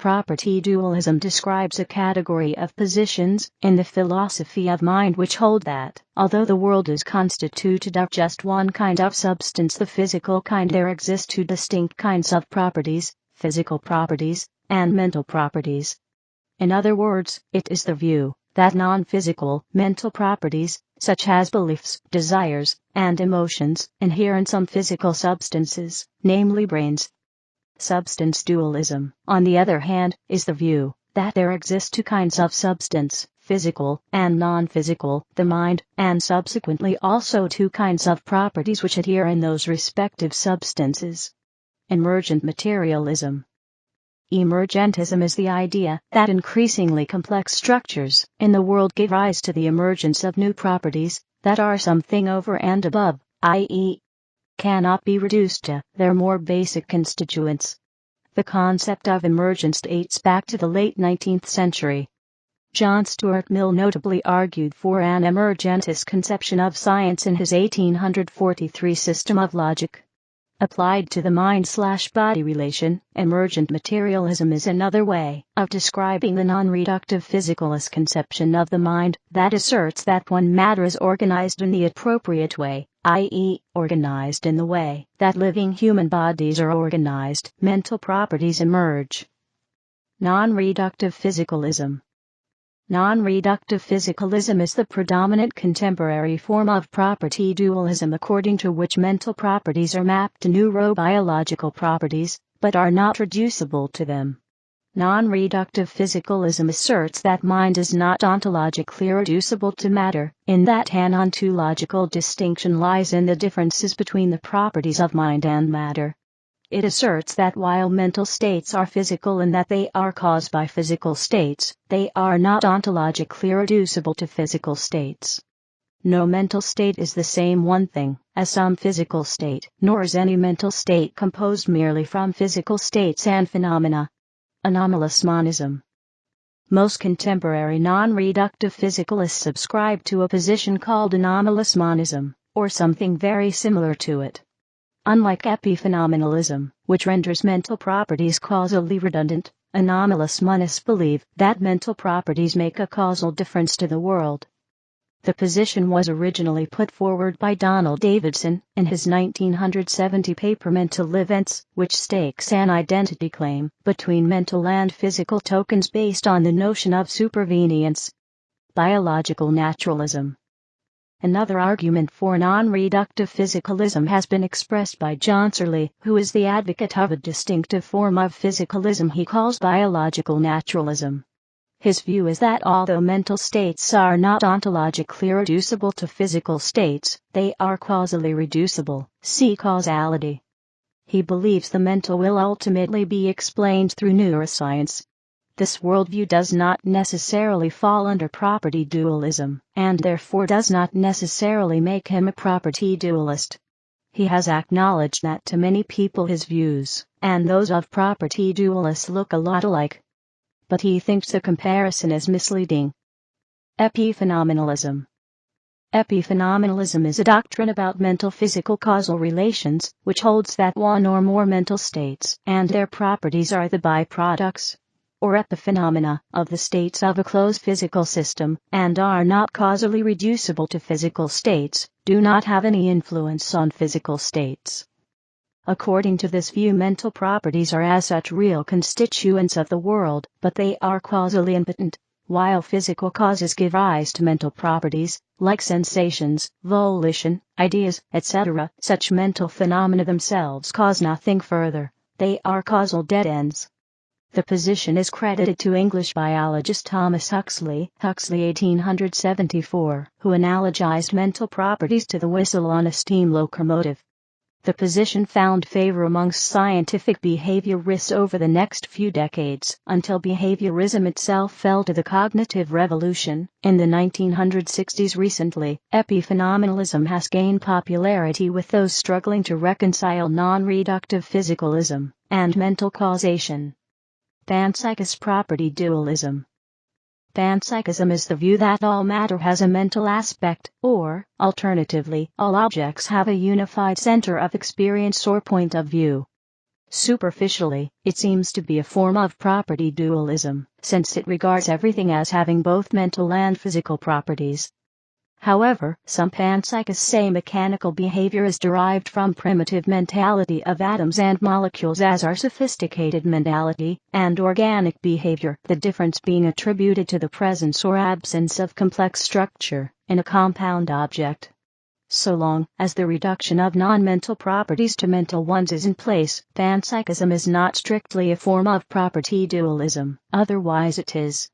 Property dualism describes a category of positions in the philosophy of mind which hold that, although the world is constituted of just one kind of substance, the physical kind, there exist two distinct kinds of properties, physical properties and mental properties. In other words, it is the view that non-physical, mental properties, such as beliefs, desires, and emotions, inhere in some physical substances, namely brains. Substance dualism, on the other hand, is the view that there exist two kinds of substance, physical and non-physical, the mind, and subsequently also two kinds of properties which adhere in those respective substances. Emergent materialism. Emergentism is the idea that increasingly complex structures in the world give rise to the emergence of new properties that are something over and above, i.e., cannot be reduced to their more basic constituents. The concept of emergence dates back to the late 19th century. John Stuart Mill notably argued for an emergentist conception of science in his 1843 System of Logic. Applied to the mind-body relation, emergent materialism is another way of describing the non-reductive physicalist conception of the mind that asserts that when matter is organized in the appropriate way, i.e., organized in the way that living human bodies are organized, mental properties emerge. Non-reductive physicalism. Non-reductive physicalism is the predominant contemporary form of property dualism, according to which mental properties are mapped to neurobiological properties, but are not reducible to them. Non-reductive physicalism asserts that mind is not ontologically reducible to matter, in that an ontological distinction lies in the differences between the properties of mind and matter. It asserts that while mental states are physical in that they are caused by physical states, they are not ontologically reducible to physical states. No mental state is the same one thing as some physical state, nor is any mental state composed merely from physical states and phenomena. Anomalous monism. Most contemporary non-reductive physicalists subscribe to a position called anomalous monism, or something very similar to it. Unlike epiphenomenalism, which renders mental properties causally redundant, anomalous monists believe that mental properties make a causal difference to the world. The position was originally put forward by Donald Davidson in his 1970 paper Mental Events, which stakes an identity claim between mental and physical tokens based on the notion of supervenience. Biological naturalism. Another argument for non-reductive physicalism has been expressed by John Searle, who is the advocate of a distinctive form of physicalism he calls biological naturalism. His view is that although mental states are not ontologically reducible to physical states, they are causally reducible. See causality. He believes the mental will ultimately be explained through neuroscience. This worldview does not necessarily fall under property dualism, and therefore does not necessarily make him a property dualist. He has acknowledged that to many people his views, and those of property dualists, look a lot alike. But he thinks the comparison is misleading. Epiphenomenalism. Epiphenomenalism is a doctrine about mental-physical causal relations, which holds that one or more mental states and their properties are the byproducts, or epiphenomena, of the states of a closed physical system, and are not causally reducible to physical states, do not have any influence on physical states. According to this view, mental properties are as such real constituents of the world, but they are causally impotent, while physical causes give rise to mental properties, like sensations, volition, ideas, etc. Such mental phenomena themselves cause nothing further. They are causal dead ends. The position is credited to English biologist Thomas Huxley, 1874, who analogized mental properties to the whistle on a steam locomotive. The position found favor amongst scientific behaviorists over the next few decades, until behaviorism itself fell to the cognitive revolution in the 1960s. Recently, epiphenomenalism has gained popularity with those struggling to reconcile non-reductive physicalism and mental causation. Panpsychist property dualism. Panpsychism is the view that all matter has a mental aspect, or, alternatively, all objects have a unified center of experience or point of view. Superficially, it seems to be a form of property dualism, since it regards everything as having both mental and physical properties. However, some panpsychists say mechanical behavior is derived from primitive mentality of atoms and molecules, as are sophisticated mentality and organic behavior, the difference being attributed to the presence or absence of complex structure in a compound object. So long as the reduction of non-mental properties to mental ones is in place, panpsychism is not strictly a form of property dualism, otherwise it is.